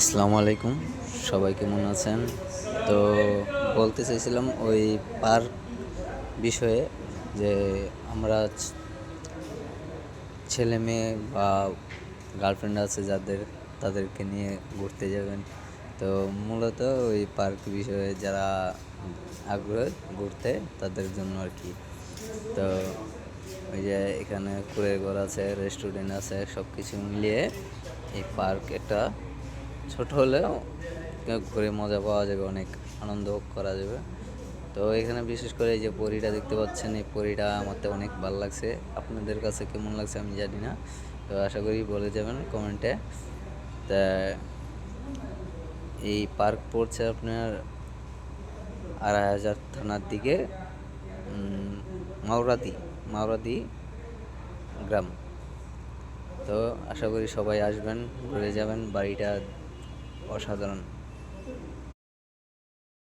আসসালামু আলাইকুম, সবাই কেমন আছেন? তো বলতে চাইছিলাম ওই পার্ক বিষয়ে যে আমরা ছেলে মেয়ে বা গার্লফ্রেন্ড আছে যাদের তাদেরকে নিয়ে ঘুরতে যাবেন। তো মূলত ওই পার্ক বিষয়ে যারা আগ্রহী ঘুরতে তাদের জন্য আর কি। তো ওই যে এখানে কুঁড়ের ঘর আছে, রেস্টুরেন্ট আছে, সব কিছু মিলিয়ে এই পার্ক একটা ছোট হলেও ঘুরে মজা পাওয়া যাবে, অনেক আনন্দ করা যাবে। তো এখানে বিশেষ করে এই যে পরীটা দেখতে পাচ্ছেন, এই পরীটা আমার তো অনেক ভালো লাগছে। আপনাদের কাছে কেমন লাগছে আমি জানি না, তো আশা করি বলে যাবেন কমেন্টে। তা এই পার্ক পড়ছে আপনার ২,৫০০ থানার দিকে, মাওরাদি মাওরাদি গ্রাম। তো আশা করি সবাই আসবেন, ঘুরে যাবেন, বাড়িটা অসাধারণ।